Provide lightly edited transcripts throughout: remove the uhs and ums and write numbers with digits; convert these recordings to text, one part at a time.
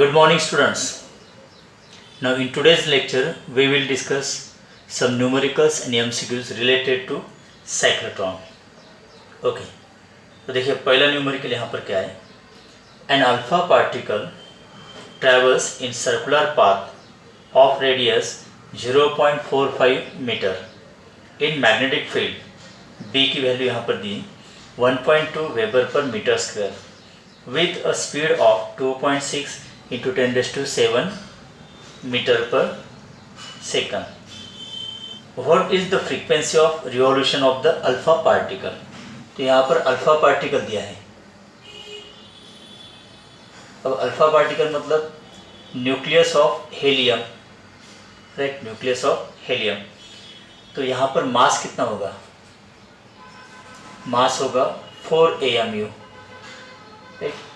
Good morning students. Now in today's lecture we will discuss some numericals and MCQs related to cyclotron. Okay. तो देखिए पहला numerical यहाँ पर क्या है. An alpha particle travels in circular path of radius 0.45 meter in magnetic field. B की value यहाँ पर दी 1.2 weber per metre square with a speed of 2.6 into 10⁷ meter per second. What is the frequency of revolution of the alpha particle? तो यहाँ पर alpha particle दिया है. अब अल्फा पार्टिकल मतलब nucleus of helium, right, nucleus of helium. तो यहाँ पर मास कितना होगा? मास होगा 4 AMU,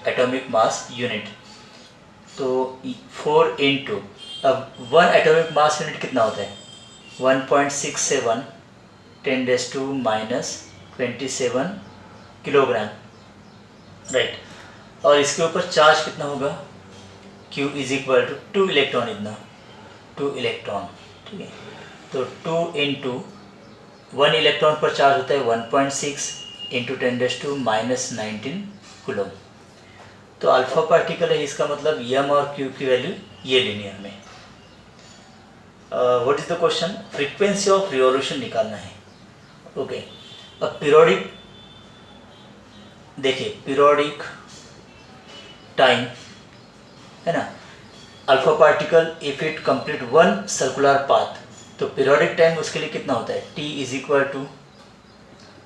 एटॉमिक मास यूनिट. तो 4 इंटू, अब 1 एटॉमिक मास यूनिट कितना होता है? 1.67 10⁻⁻27 किलोग्राम, राइट. और इसके ऊपर चार्ज कितना होगा? Q is equal to 2 electron, इतना 2 इलेक्ट्रॉन, ठीक है. तो 2 इंटू 1 इलेक्ट्रॉन पर चार्ज होता है 1.6 इंटू 10⁻⁻19 कूलम. तो अल्फा पार्टिकल है, इसका मतलब m और q की वैल्यू ये लेनी है हमें. What is the question? Frequency of revolution निकालना है. ओके. अब पीरियोडिक, देखिए पीरियोडिक टाइम है ना, alpha particle if it complete 1 circular path, तो पीरियोडिक टाइम उसके लिए कितना होता है? t is equal to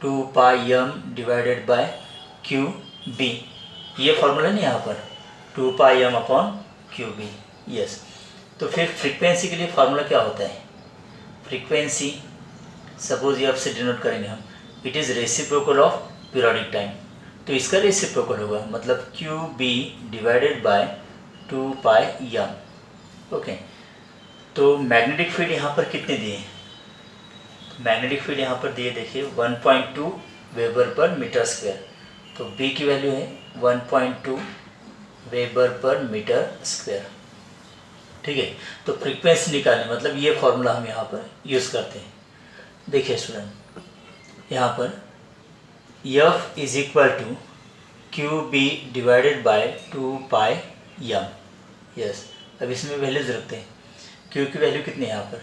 2πm divided by QB. ये फॉर्मूला नहीं यहाँ पर 2πm अपॉन QB. यस. तो फिर फ्रीक्वेंसी के लिए फार्मूला क्या होता है? फ्रीक्वेंसी सपोज ये आपसे डिनोट करेंगे हम, it is reciprocal of periodic time. तो इसका रेसिप्रोकल होगा, मतलब QB divided by 2πm. Okay. तो मैग्नेटिक फील्ड यहाँ पर कितने दिए? मैग्नेटिक फील्ड यहाँ पर दिए, देखिए 1.2 वेबर पर मीटर स्क्वायर. तो B की वैल्यू है 1.2 वेबर पर मीटर स्क्वायर, ठीक है. तो फ्रीक्वेंसी निकालने मतलब ये फॉर्मूला हम यहाँ पर यूज़ करते हैं. देखिए स्टूडेंट, यहाँ पर F is equal to QB divided by 2πm. Yes. अब इसमें वैल्यूज रखते हैं. Q की वैल्यू कितनी है यहाँ पर?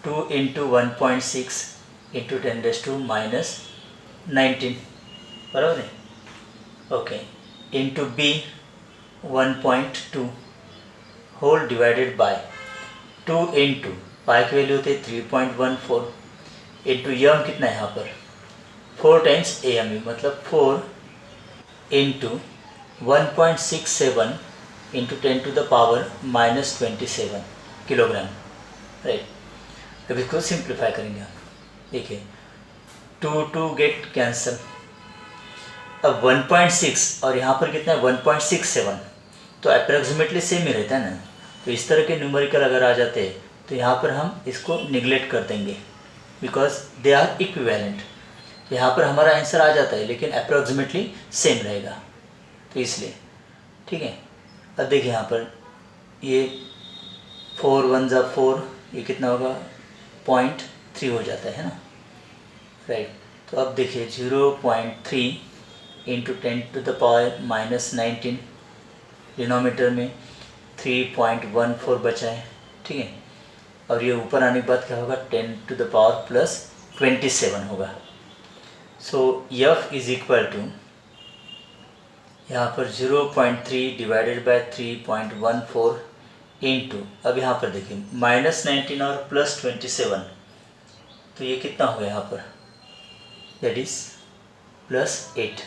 2 इंटू 1.6 इंटू 10⁻⁻19, बराबर है. Okay. Into B 1.2 whole divided by 2 into pi की वैल्यू होती है 3.14 इंटू यम कितना है यहाँ पर? 4 टाइम्स AMU, मतलब 4 इंटू 1.67 इंटू 10⁻⁻27 किलोग्राम, राइट. अब इसको सिंप्लीफाई करेंगे हम. देखिए 2 गेट कैंसल. अब 1.6 और यहाँ पर कितना है? 1.67. तो अप्रॉक्सीमेटली सेम ही रहता है ना. तो इस तरह के न्यूमेरिकल अगर आ जाते हैं तो यहाँ पर हम इसको निगलेक्ट कर देंगे, बिकॉज दे आर इक्विवेलेंट. यहाँ पर हमारा आंसर आ जाता है लेकिन अप्रॉक्सीमेटली सेम रहेगा, तो इसलिए, ठीक है. अब देखिए यहाँ पर ये 4 1 जा 4, ये कितना होगा? 0.3 हो जाता है ना, राइट. तो अब देखिए 0.3 इंटू 10⁻⁻19, डिनोमीटर में 3.14 बचा है, ठीक है. और ये ऊपर आने के बाद क्या होगा? 10⁻+27 होगा. सो F इज इक्वल टू यहाँ पर 0.3 डिवाइडेड बाय 3.14 इंटू, अब यहाँ पर देखिए -19 और +27, तो ये कितना होगा यहाँ पर? That is +8,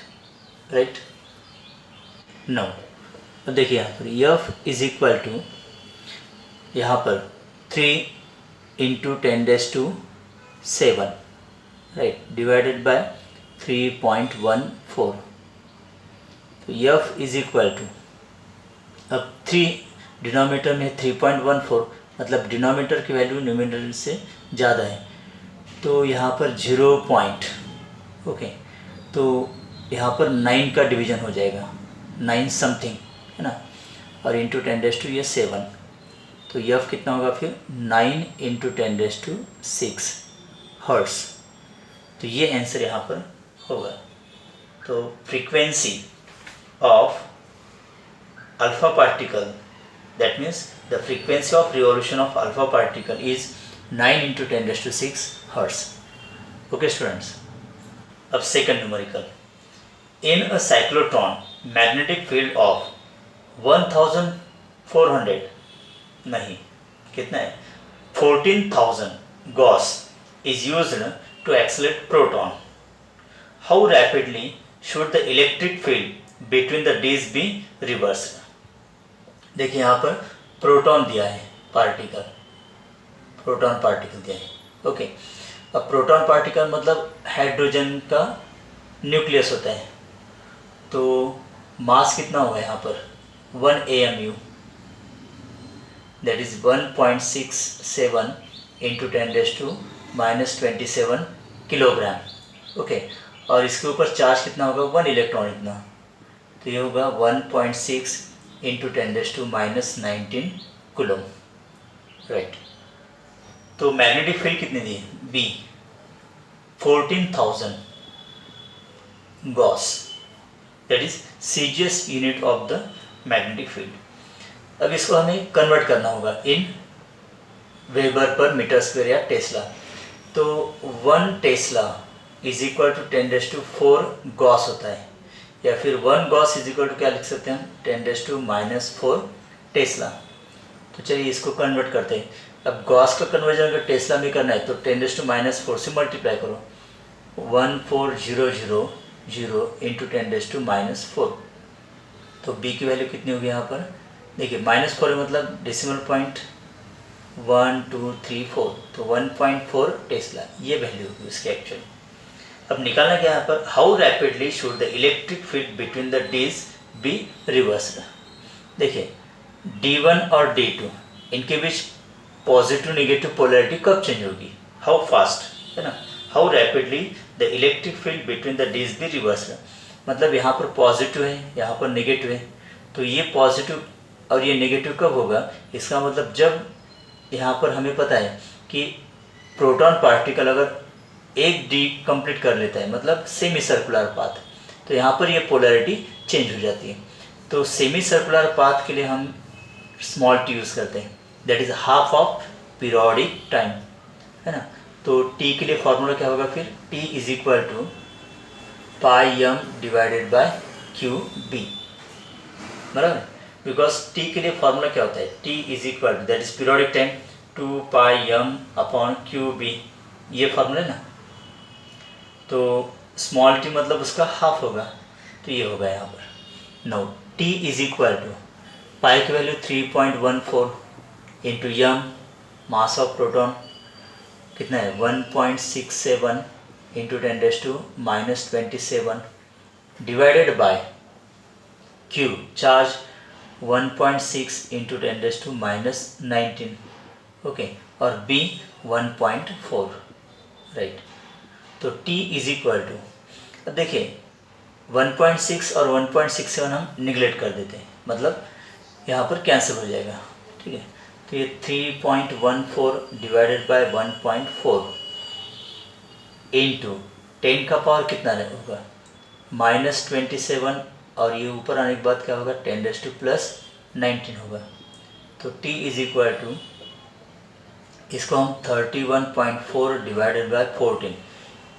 right. नो. अब देखिए यहाँ पर F इज इक्वल टू यहाँ पर 3 इंटू 10⁻⁷, राइट, डिवाइडेड बाय 3.14. तो F इज इक्वल टू, अब 3 डिनोमीटर में 3.14, मतलब डिनोमीटर की वैल्यू न्यूमरेटर से ज़्यादा है. तो यहाँ पर 0 पॉइंट, ओके. तो यहाँ पर 9 का डिवीज़न हो जाएगा, 9 समथिंग, है ना. और इंटू 10 टू ये 7, तो यफ कितना होगा फिर 9 इंटू 10 टू 6 हर्ट्स। तो ये आंसर यहाँ पर होगा। तो frequency of alpha particle, that means the frequency of revolution of alpha particle is 9 into 10 to 6 hertz. Okay students, अब second numerical, in a cyclotron magnetic field of 1400 नहीं कितना है 14,000 gauss is used to accelerate proton. How rapidly should the electric field between the D's be reversed? देखिए यहाँ पर proton दिया है, proton particle दिया है। ओके, अब प्रोटॉन पार्टिकल मतलब हाइड्रोजन का न्यूक्लियस होता है। तो मास कितना होगा यहाँ पर 1 AMU, that is 1.67 into 10 to -27 kilogram. Okay, और इसके ऊपर चार्ज कितना होगा 1 इलेक्ट्रॉन इतना, तो ये होगा 1.6 इंटू 10 टू -19 कूलम, राइट। तो मैग्नेटिक फील्ड कितनी दी B 14,000 gauss, that is CGS unit of the magnetic field. अब इसको हमें कन्वर्ट करना होगा in weber per metre square या टेस्ला। तो 1 tesla is equal to 10⁻⁴ gauss होता है, या फिर 1 गॉस इज इक्वल टू क्या लिख सकते हैं 10⁻⁴ टेस्ला। तो चलिए इसको कन्वर्ट करते हैं। अब गॉस का कन्वर्जन अगर टेस्ला में करना है तो 10⁻⁴ से मल्टीप्लाई करो, 14,000 इंटू 10⁻⁴। तो बी की वैल्यू कितनी होगी यहाँ पर, देखिए -4 मतलब डेसिमल पॉइंट 1 2 3 4, तो 1.4 टेस्ला ये वैल्यू होगी उसकी एक्चुअली। अब निकालना क्या यहाँ पर, how rapidly should the electric field between the dees be reversed. देखिए D1 और D2 इनके बीच पॉजिटिव नेगेटिव पोलैरिटी कब चेंज होगी, हाउ फास्ट, है ना, how rapidly the electric field between the dees be reversed. मतलब यहाँ पर पॉजिटिव है, यहाँ पर नेगेटिव है, तो ये पॉजिटिव और ये नेगेटिव कब होगा, इसका मतलब जब यहाँ पर हमें पता है कि प्रोटॉन पार्टिकल अगर एक डी कंप्लीट कर लेता है, मतलब सेमी सर्कुलर पाथ, तो यहाँ पर ये पोलैरिटी चेंज हो जाती है। तो सेमी सर्कुलर पाथ के लिए हम स्मॉल टी यूज़ करते हैं, that is half of periodic time, है ना। तो टी के लिए फॉर्मूला क्या होगा फिर, T is equal to πm divided by Q B, बराबर। बिकॉज टी के लिए फॉर्मूला क्या होता है, T is equal to that is periodic time 2πm/QB, ये फॉर्मूला है ना। तो स्मॉल टी मतलब उसका हाफ होगा, तो ये होगा यहाँ पर। No, T is equal to pi की value 3.14 into m mass of proton कितना है 1.67 into 10⁻⁻27 divided by q charge 1.6 into 10⁻⁻19, okay, और बी 1.4, राइट। तो t इज इक्वल टू, अब देखिए 1.6 और 1.67 हम निगलेक्ट कर देते हैं, मतलब यहाँ पर कैंसिल हो जाएगा, ठीक है। तो ये 3.14 डिवाइडेड बाय 1.4 इंटू 10 का पावर कितना होगा -27, और ये ऊपर आने के बाद क्या होगा 10⁻⁻19 होगा। तो t इज इक्वल टू, इसको हम 31.4 डिवाइडेड बाय 14,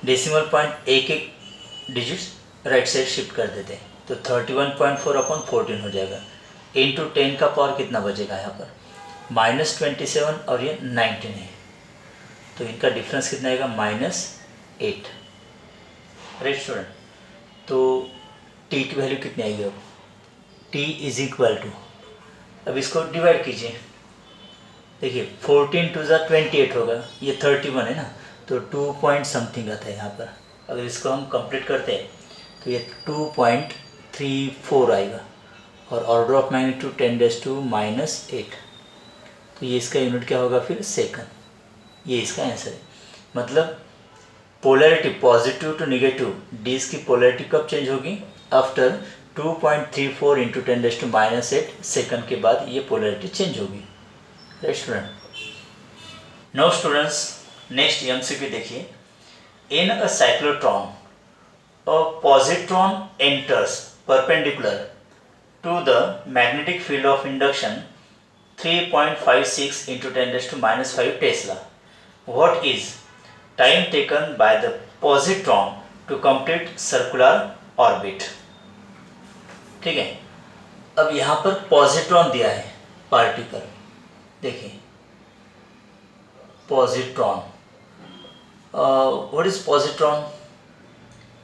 डेसिमल पॉइंट एक एक डिजिट्स राइट साइड शिफ्ट कर देते हैं, तो 31.4/14 हो जाएगा। इंटू 10 का पावर कितना बचेगा यहाँ पर -27 और ये 19 है, तो इनका डिफरेंस कितना आएगा -8, राइट स्टूडेंट। तो t की वैल्यू कितनी आएगी, अब t इज इक्वल टू, अब इसको डिवाइड कीजिए, देखिए 14 2 = 28 होगा, ये 31 है ना, तो 2 पॉइंट समथिंग आता है यहाँ पर। अगर इसको हम कंप्लीट करते हैं तो ये 2.34 आएगा, और ऑर्डर ऑफ मैग्नीट्यूड 10⁻⁻8, तो ये इसका यूनिट क्या होगा फिर सेकंड, ये इसका आंसर है। मतलब पोलैरिटी पॉजिटिव टू नेगेटिव, डीज की पोलैरिटी कब चेंज होगी, आफ्टर 2.34 इंटू 10⁻⁸ सेकंड के बाद ये पोलैरिटी चेंज होगी। Right student. Now students next MCQ देखिए। इन a cyclotron a positron enters perpendicular to the magnetic field of induction 3.56 into 10⁻⁵ Tesla. What is time taken by the positron to complete circular orbit? ठीक है, अब यहाँ पर positron दिया है particle, देखिए positron. What is positron?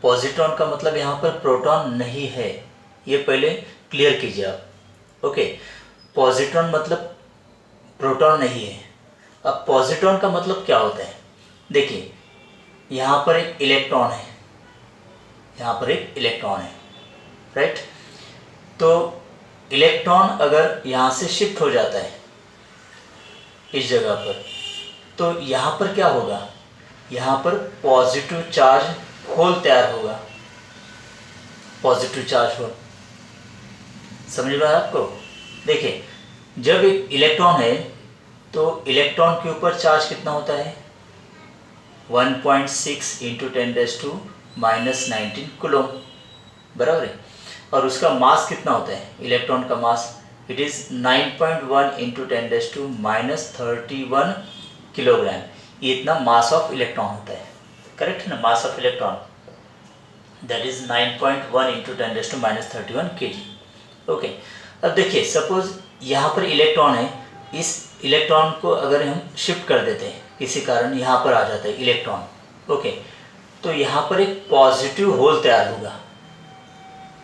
Positron का मतलब यहाँ पर प्रोटॉन नहीं है, ये पहले क्लियर कीजिए आप। ओके, पॉजिट्रॉन मतलब प्रोटॉन नहीं है। अब पॉजिट्रॉन का मतलब क्या होता है? देखिए यहाँ पर एक इलेक्ट्रॉन है, यहाँ पर एक इलेक्ट्रॉन है, राइट। तो इलेक्ट्रॉन अगर यहाँ से शिफ्ट हो जाता है इस जगह पर, तो यहाँ पर क्या होगा? यहाँ पर पॉजिटिव चार्ज होल तैयार होगा, पॉजिटिव चार्ज होल। समझ में आया आपको? देखिए जब एक इलेक्ट्रॉन है तो इलेक्ट्रॉन के ऊपर चार्ज कितना होता है? 1.6 इंटू 10⁻⁻19 कूलम, बराबर है। और उसका मास कितना होता है? इलेक्ट्रॉन का mass it is 9.1 into 10⁻31 kilogram. ये इतना मास ऑफ इलेक्ट्रॉन होता है, करेक्ट है ना? Mass of electron that is 9.1 into 10⁻31 kg। Okay, अब देखिए सपोज यहाँ पर इलेक्ट्रॉन है, इस इलेक्ट्रॉन को अगर हम शिफ्ट कर देते हैं किसी कारण, यहाँ पर आ जाता है इलेक्ट्रॉन। ओके, तो यहाँ पर एक पॉजिटिव होल तैयार होगा,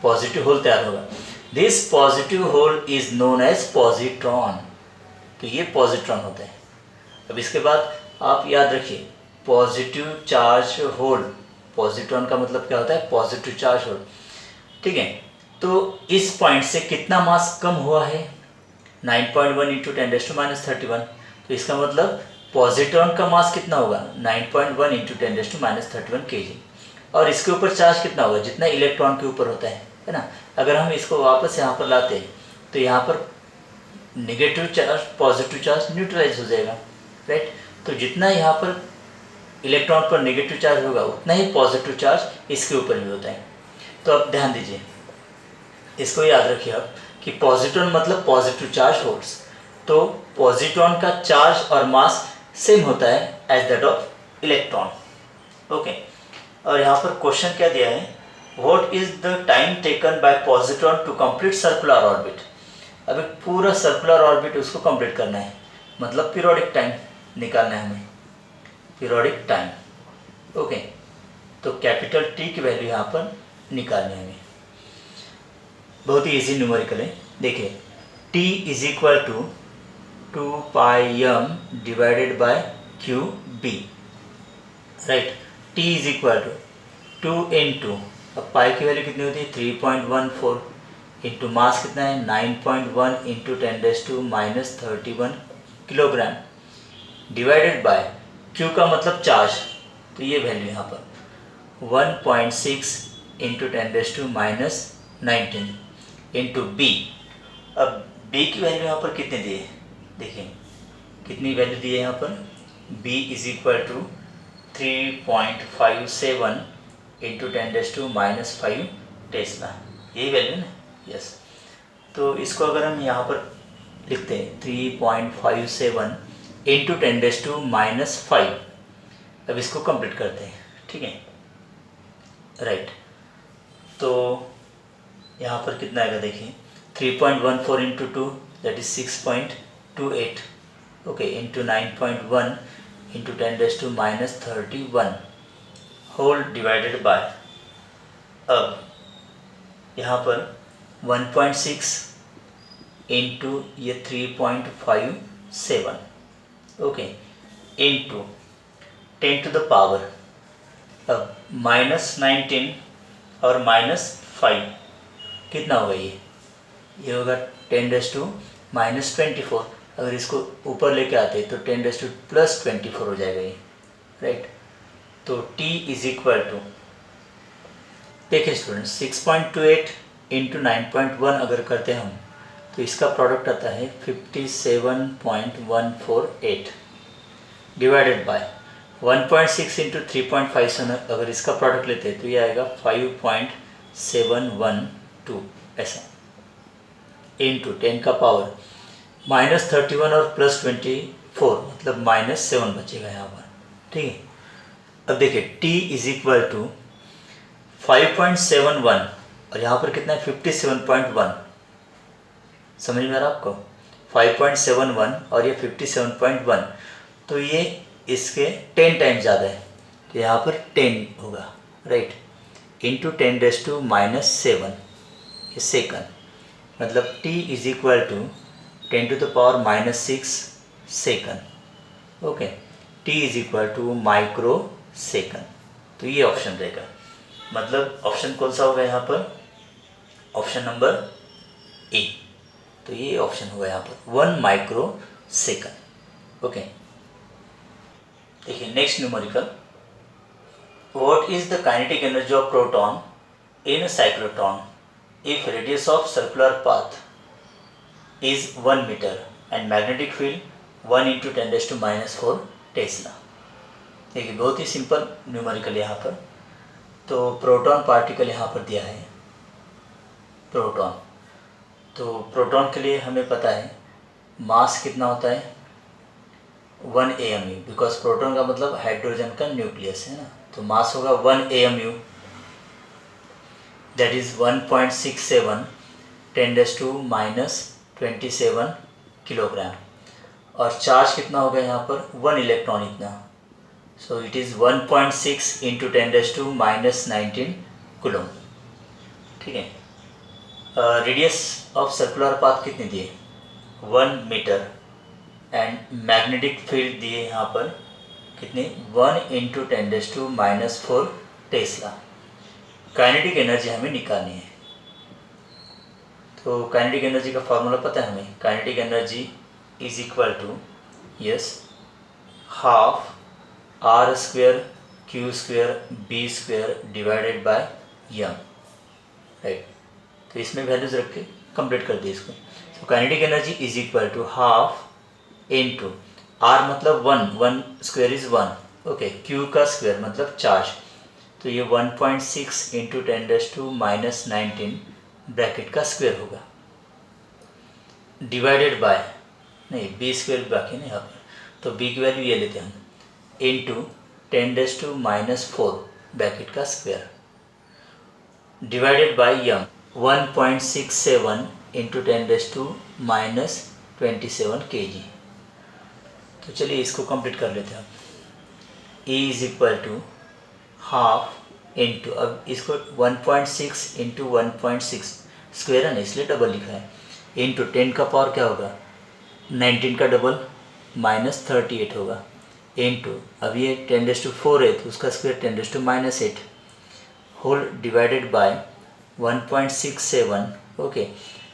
पॉजिटिव होल तैयार होगा। This positive hole is known as positron. तो ये पॉजिट्रॉन होता है। अब इसके बाद आप याद रखिए पॉजिटिव चार्ज होल, पॉजिट्रॉन का मतलब क्या होता है? पॉजिटिव चार्ज होल, ठीक है। तो इस पॉइंट से कितना मास कम हुआ है? 9.1 इंटू 10⁻31। तो इसका मतलब पॉजिट्रॉन का मास कितना होगा? 9.1 इंटू 10⁻31 kg। और इसके ऊपर चार्ज कितना होगा? जितना इलेक्ट्रॉन के ऊपर होता है ना। अगर हम इसको वापस यहाँ पर लाते हैं तो यहाँ पर negative charge positive charge neutralize हो जाएगा, राइट। तो जितना यहाँ पर इलेक्ट्रॉन पर नेगेटिव चार्ज होगा उतना ही पॉजिटिव चार्ज इसके ऊपर भी होता है। तो अब ध्यान दीजिए, इसको याद रखिए आप कि पॉजिट्रॉन मतलब पॉजिटिव चार्ज होल्ड्स। तो पॉजिट्रॉन का चार्ज और मास सेम होता है as that of electron. Okay, और यहाँ पर क्वेश्चन क्या दिया है? What is the time taken by positron to complete circular orbit. अब एक पूरा सर्कुलर ऑर्बिट उसको कंप्लीट करना है, मतलब पीरियोडिक टाइम निकालना है हमें, पीरियोडिक टाइम। ओके, तो कैपिटल टी की वैल्यू यहाँ पर निकालनी है हमें। बहुत ही इजी न्यूमेरिकल है। देखिए T is equal to 2πm divided by Q B, right. T is equal to 2 into, अब पाई की वैल्यू कितनी होती है? 3.14 इंटू मास कितना है? 9.1 into 10⁻31 kilogram divided by Q का मतलब चार्ज, तो ये वैल्यू यहाँ पर 1.6 इंटू 10⁻19 इंटू बी। अब बी की वैल्यू यहाँ पर कितने दिए? देखिए कितनी वैल्यू दी है यहाँ पर? B is equal to 3.57 into 10⁻5 tesla, यही वैल्यू ना? यस। तो इसको अगर हम यहाँ पर लिखते हैं 3.57 इंटू 10⁻5, अब इसको कंप्लीट करते हैं, ठीक है, राइट। तो यहाँ पर कितना आएगा? देखिए 3.14 into 2 that is 6.28, okay, into 9.1 into 10⁻31 whole divided by, अब यहाँ पर 1.6 इंटू ये 3.57, okay, into 10 to the power, अब -19 और -5 कितना होगा? ये होगा 10⁻24। अगर इसको ऊपर लेके आते तो 10⁻+24 हो जाएगा ये, राइट। तो t इज इक्वल टू, देखिए स्टूडेंट, 6.28 इंटू 9.1 अगर करते हैं हम, तो इसका प्रोडक्ट आता है 57.148 डिवाइडेड बाय 1.6 इंटू 3.57 अगर इसका प्रोडक्ट लेते हैं तो ये आएगा 5.712 ऐसा, इंटू 10 का पावर -31 और +24 मतलब -7 बचेगा यहाँ पर। ठीक है, अब देखिए t इज इक्वल टू 5.71 और यहाँ पर कितना है 57.1, समझ में आ रहा आपको, 5.71 और ये 57.1, तो ये इसके 10 टाइम्स ज़्यादा है, तो यहाँ पर 10 होगा, राइट, इंटू 10⁻⁻7 ये सेकंड, मतलब t is equal to 10⁻⁻6 second. Okay, t is equal to micro second, तो ये ऑप्शन रहेगा। मतलब ऑप्शन कौन सा होगा यहाँ पर, ऑप्शन नंबर ए, तो ये ऑप्शन होगा यहाँ पर 1 माइक्रो सेकंड। ओके, देखिए next numerical, what is the kinetic energy of proton in cyclotron if radius of circular path is 1 meter and magnetic field 1 into 10⁻⁻4 Tesla. देखिए बहुत ही सिंपल न्यूमेरिकल यहाँ पर। तो प्रोटॉन पार्टिकल यहाँ पर दिया है, प्रोटॉन, तो प्रोटॉन के लिए हमें पता है मास कितना होता है 1 AMU, बिकॉज प्रोटॉन का मतलब हाइड्रोजन का न्यूक्लियस है ना, तो मास होगा 1 AMU, दैट इज 1.67 10⁻⁻27 किलोग्राम, और चार्ज कितना होगा यहाँ पर 1 इलेक्ट्रॉन इतना, so it is 1.6 into 10⁻⁻19 coulomb. ठीक है, रेडियस ऑफ सर्कुलर पाथ कितनी दिए 1 मीटर एंड मैग्नेटिक फील्ड दिए यहाँ पर कितनी 1 इंटू 10⁻⁻4 टेस्ला। काइनेटिक एनर्जी हमें निकालनी है, तो काइनेटिक एनर्जी का फॉर्मूला पता है हमें, kinetic energy is equal to yes half r² q² b² divided by young, right. तो इसमें वैल्यूज रख के कंप्लीट कर दिए इसको। तो kinetic energy is equal to half into r मतलब 1 स्क्वायर इज 1, ओके, q का स्क्वायर मतलब चार्ज, तो ये 1.6 इंटू 10⁻⁻19 ब्रैकेट का स्क्वायर होगा, डिवाइडेड बाय नहीं b² बाकी नहीं यहाँ पर, तो b की वैल्यू ये लेते हैं हम, इंटू 10⁻⁻4 ब्रैकेट का square divided by young 1.67 into 10⁻⁻27 kg। तो चलिए इसको कंप्लीट कर लेते हैं। E is equal to half into, अब इसको 1.6 इंटू 1.6 स्क्वायर है ना, इसलिए डबल लिखा है, इंटू 10 का पावर क्या होगा 19 का डबल -38 होगा, इंटू अब ये 10⁻4 है तो उसका square 10⁻⁻8 whole divided by 1.67, okay.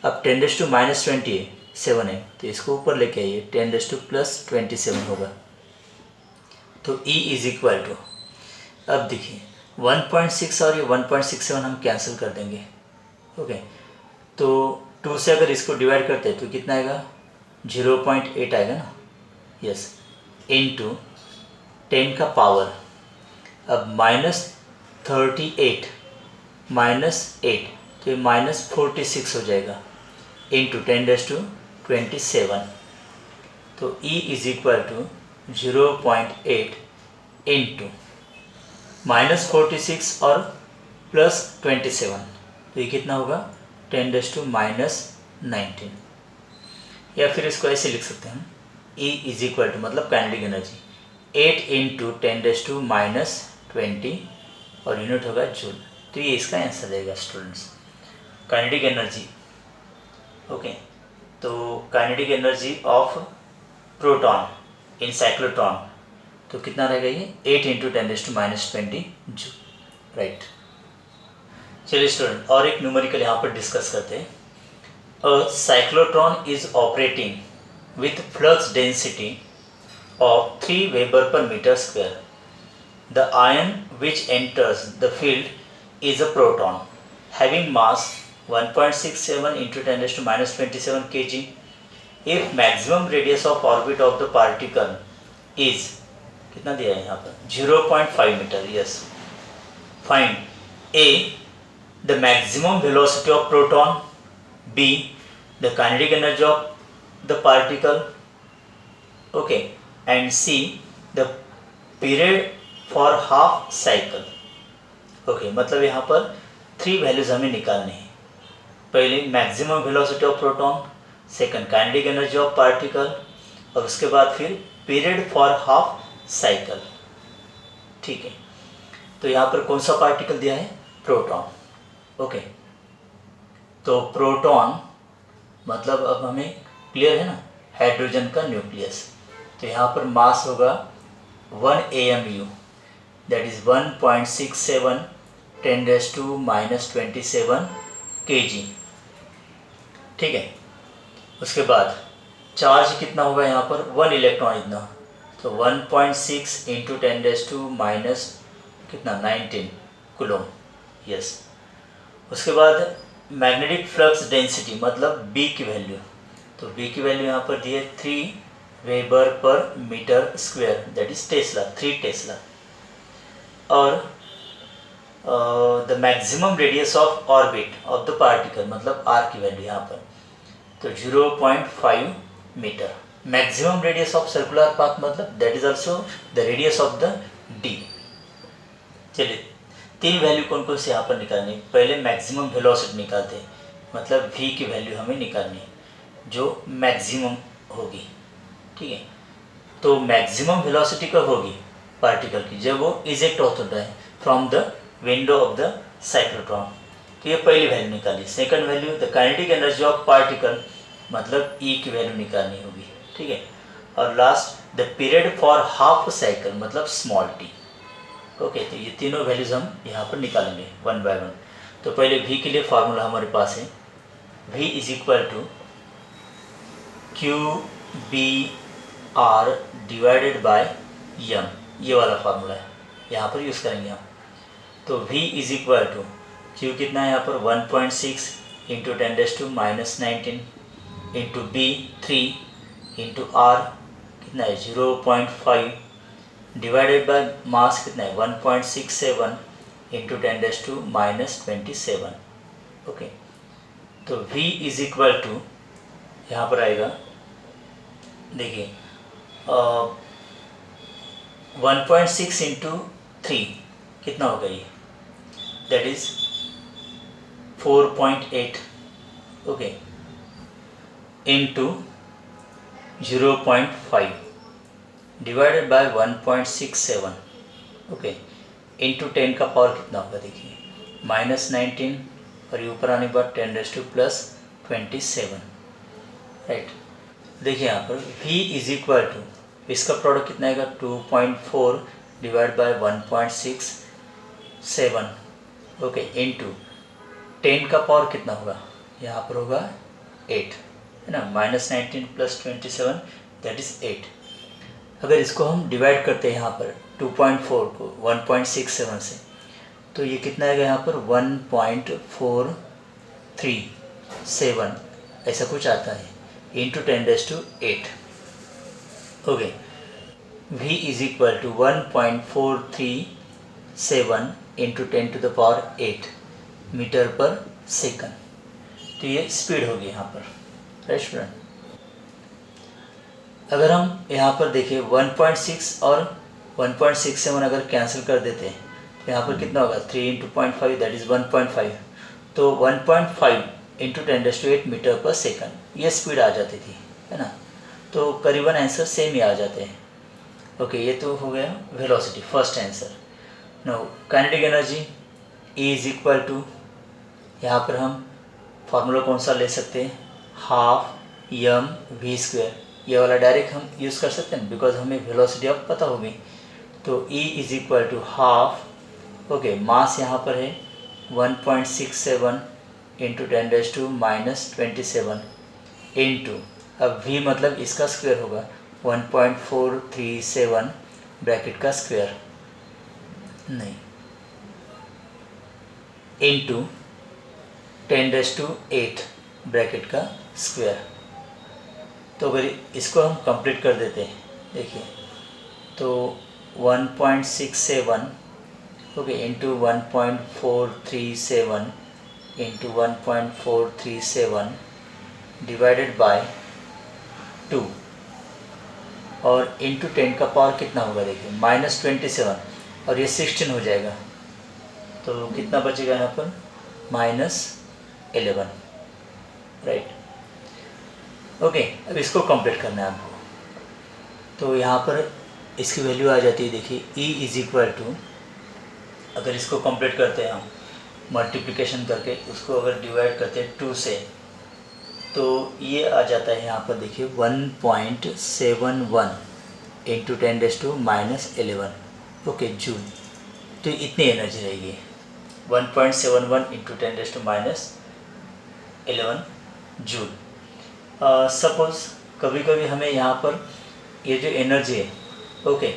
अब 10⁻⁻27 है तो इसको ऊपर लेके आइए, 10⁻+27 होगा, तो E इज इक्वल टू, अब देखिए 1.6 और ये 1.67 हम कैंसिल कर देंगे, ओके। तो 2 से अगर इसको डिवाइड करते हैं तो कितना आएगा 0.8 आएगा ना, यस, इंटू 10 का पावर, अब -38 -8 तो ये -46 हो जाएगा, इंटू 10⁻27, तो E is equal to 0.8 into -46 और +27, तो ये कितना होगा 10⁻⁻19, या फिर इसको ऐसे लिख सकते हैं हम, E इज इक्वल टू मतलब काइनेटिक एनर्जी 8 इंटू 10⁻20 और यूनिट होगा जूल। तो ये इसका आंसर रहेगा स्टूडेंट्स, काइनेटिक एनर्जी, ओके। तो kinetic energy of proton in cyclotron, तो कितना रहेगा ये 8 इंटू 10⁻20 जूल, राइट। चलिए स्टूडेंट और एक न्यूमेरिकल यहाँ पर डिस्कस करते हैं। A cyclotron is operating with flux density of 3 Weber per meter square. The ion which enters the field is a proton having mass 1.67 into 10 raised to minus 27 kg. If maximum radius of orbit of the particle is, कितना दिया है यहाँ पर 0.5 metre. Yes. Find A the maximum velocity of proton, B the kinetic energy of the particle, okay, and C the period for half cycle. Okay मतलब यहाँ पर 3 values हमें निकालनी है. पहले maximum velocity of proton, second kinetic energy of particle, और उसके बाद फिर पीरियड फॉर हाफ साइकिल. ठीक है. तो यहाँ पर कौन सा पार्टिकल दिया है? प्रोटॉन. ओके. तो प्रोटॉन मतलब अब हमें क्लियर है ना, हाइड्रोजन का न्यूक्लियस. तो यहाँ पर मास होगा 1 AMU, that is 1.67 10 raised to minus 27 kg. ठीक है. उसके बाद चार्ज कितना होगा यहाँ पर? 1 इलेक्ट्रॉन इतना, तो 1.6 इंटू 10 raised to माइनस कितना 19 कूलम. यस. उसके बाद मैग्नेटिक फ्लक्स डेंसिटी मतलब B की वैल्यू, तो B की वैल्यू यहाँ पर दी है 3 weber per metre square, that is tesla, 3 tesla. और the maximum radius of orbit of the particle मतलब R की वैल्यू यहाँ पर, तो 0.5 metre. Maximum radius of circular path मतलब that is also the radius of the D. चलिए 3 value कौन कौन से यहाँ पर निकालनी है. पहले मैक्सिमम वेलोसिटी निकालते हैं, मतलब V की वैल्यू हमें निकालनी है जो मैक्सिमम होगी. ठीक है. तो मैक्सिमम वेलोसिटी कब होगी पार्टिकल की? जब वो इजेक्ट होता है from the window of the cyclotron. तो ये पहली वैल्यू निकाली. Second value the kinetic energy of particle मतलब E की वैल्यू निकालनी होगी. ठीक है. और last the period for half cycle मतलब स्मॉल t. ओके. तो ये तीनों वैल्यूज हम यहाँ पर निकालेंगे वन बाय वन. तो पहले V के लिए फार्मूला हमारे पास है, V is equal to QBR divided by M. ये वाला फार्मूला है, यहाँ पर यूज़ करेंगे हम. तो V is equal to Q कितना है यहाँ पर 1.6 into 10 raised to minus 19 into B 3 into R कितना है 0.5 डिवाइडेड बाय मास कितना है 1.67 into 10 raised to minus 27. Okay. तो V इज इक्वल टू यहाँ पर आएगा, देखिए 1.6 इंटू 3 कितना होगा ये, that is 4.8. Okay. Into 0.5 divided by 1.67. Okay. Into 10 का पावर कितना होगा, देखिए माइनस 19 और ये ऊपर आने के बाद 10 raised to प्लस 27. राइट. देखिए यहाँ पर V इज इक्वल टू इसका प्रोडक्ट कितना आएगा 2.4 डिवाइड बाय 1.67. ओके. इंटू 10 का पावर कितना होगा, यहाँ पर होगा 8 है ना, माइनस 19 प्लस 27 दैट इज 8. अगर इसको हम डिवाइड करते हैं यहाँ पर 2.4 को 1.67 से, तो ये कितना आएगा यहाँ पर 1.437 ऐसा कुछ आता है into 10 raised to 8. Okay. V is equal to 1.437 into 10 to the power 8 metre per second. तो ये स्पीड होगी यहाँ पर. Right student. अगर हम यहाँ पर देखें 1.6 और 1.67 अगर कैंसिल कर देते हैं तो यहाँ पर कितना होगा 3 इंटू 0.5 दैट इज़ 1.5. तो 1.5 into 10 raised to 8 metre per second ये स्पीड आ जाती थी, है ना. तो करीबन आंसर सेम ही आ जाते हैं. ओके. ये तो हो गया velocity, first answer. No kinetic energy E is equal to, यहाँ पर हम फार्मूला कौन सा ले सकते हैं, हाफ mv². ये वाला डायरेक्ट हम यूज़ कर सकते हैं बिकॉज हमें वेलोसिटी अब पता होगी. तो E is equal to half. Okay. Mass यहाँ पर है 1.67 into 10 raised to minus 27 into, अब V मतलब इसका स्क्वायर होगा 1.437 ब्रैकेट का स्क्वायर नहीं, इंटू 10⁸ ब्रैकेट का स्क्वायर। तो अगर इसको हम कंप्लीट कर देते हैं, देखिए, तो 1.67 okay into 1.437 into 1.437 divided by 2 और इंटू 10 का पावर कितना होगा, देखिए -27 और ये 16 हो जाएगा, तो कितना बचेगा यहाँ पर -11, राइट। ओके, अब इसको कंप्लीट करना है आपको। तो यहाँ पर इसकी वैल्यू आ जाती है, देखिए E इज इक्वल टू, अगर इसको कंप्लीट करते हैं हम मल्टीप्लिकेशन करके, उसको अगर डिवाइड करते हैं 2 से, तो ये आ जाता है यहाँ पर, देखिए 1.71 इंटू 10⁻11 ओके जूल। तो इतनी एनर्जी रहेगी, 1.71 इंटू 10⁻11 जूल। सपोज़ कभी कभी हमें यहाँ पर ये जो एनर्जी है, ओके,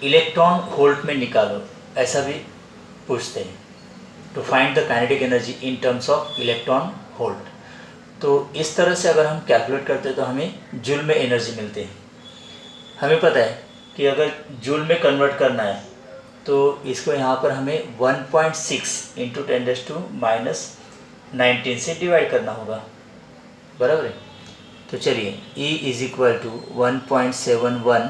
इलेक्ट्रॉन वोल्ट में निकालो, ऐसा भी पूछते हैं, to find the kinetic energy in terms of electron volt. तो इस तरह से अगर हम कैलकुलेट करते हैं तो हमें जूल में एनर्जी मिलती है। हमें पता है कि अगर जूल में कन्वर्ट करना है तो इसको यहाँ पर हमें 1.6 इंटू 10⁻19 से डिवाइड करना होगा, बराबर है। तो चलिए E is equal to 1.71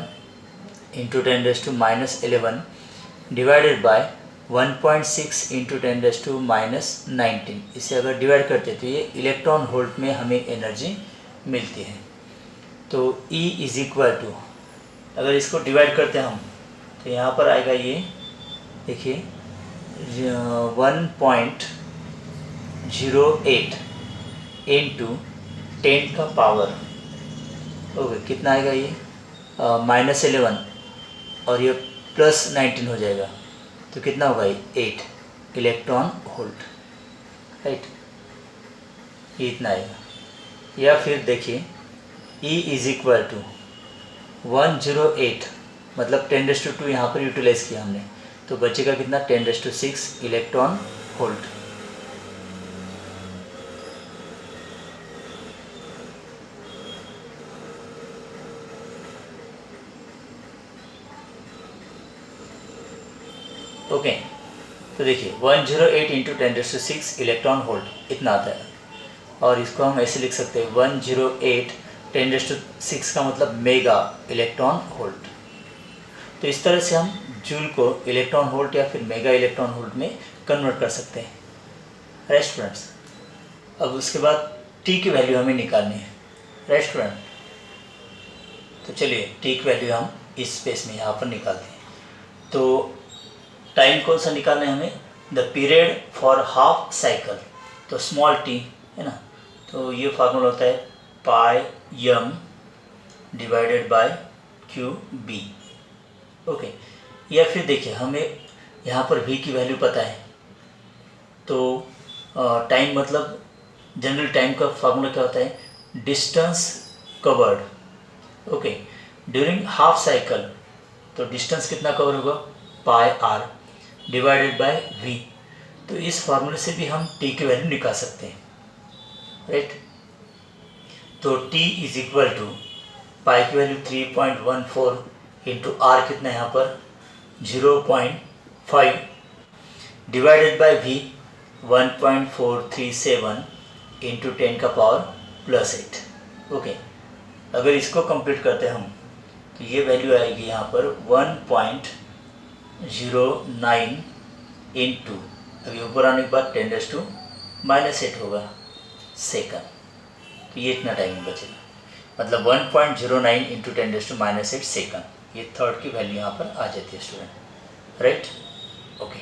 into 10⁻11 divided by 1.6 into 10⁻19, इसे अगर डिवाइड करते तो ये इलेक्ट्रॉन वोल्ट में हमें एनर्जी मिलती है। तो E इज इक्वल टू, अगर इसको डिवाइड करते हैं हम, तो यहाँ पर आएगा ये, देखिए 1.08 इंटू 10 का पावर, ओके, कितना आएगा ये -11 और ये +19 हो जाएगा, तो कितना होगा ये 8 इलेक्ट्रॉन वोल्ट, राइट, ये इतना आएगा। या फिर देखिए E इज इक्वल टू 108, मतलब 10⁻2 यहाँ पर यूटिलाइज किया हमने, तो बचेगा कितना 10⁻6 इलेक्ट्रॉन वोल्ट। ओके, तो देखिए 108 इंटू 10⁻6 इलेक्ट्रॉन वोल्ट इतना आता है, और इसको हम ऐसे लिख सकते हैं 108 10⁻6 का मतलब मेगा इलेक्ट्रॉन वोल्ट। तो इस तरह से हम जूल को इलेक्ट्रॉन वोल्ट या फिर मेगा इलेक्ट्रॉन वोल्ट में कन्वर्ट कर सकते हैं, राइट स्टूडेंट्स। अब उसके बाद T की वैल्यू हमें निकालनी है, राइट स्टूडेंट। तो चलिए T की वैल्यू हम इस स्पेस में यहाँ पर निकालते हैं। तो टाइम कौन सा निकालना है हमें, the period for half cycle, तो स्मॉल t है ना, तो ये फार्मूला होता है πm divided by QB, okay. या फिर देखिए हमें यहाँ पर v की वैल्यू पता है, तो टाइम मतलब जनरल टाइम का फार्मूला क्या होता है, distance covered, okay, during half cycle, तो डिस्टेंस कितना कवर होगा πr डिवाइडेड बाय v। तो इस फार्मूले से भी हम t की वैल्यू निकाल सकते हैं, राइट। तो t is equal to pi की वैल्यू 3.14 इंटू r कितना यहाँ पर 0.5 डिवाइडेड बाय v 1.437 इंटू 10 का पावर +8, ओके। अगर इसको कंप्लीट करते हैं हम, तो ये वैल्यू आएगी यहाँ पर 1.09 इंटू, अभी ऊपर आने के बाद 10⁻8 होगा सेकंड, तो ये इतना टाइम बचेगा, मतलब 1.09 इंटू 10⁻8 सेकंड। ये थर्ड की वैल्यू यहाँ पर आ जाती है स्टूडेंट, राइट, ओके।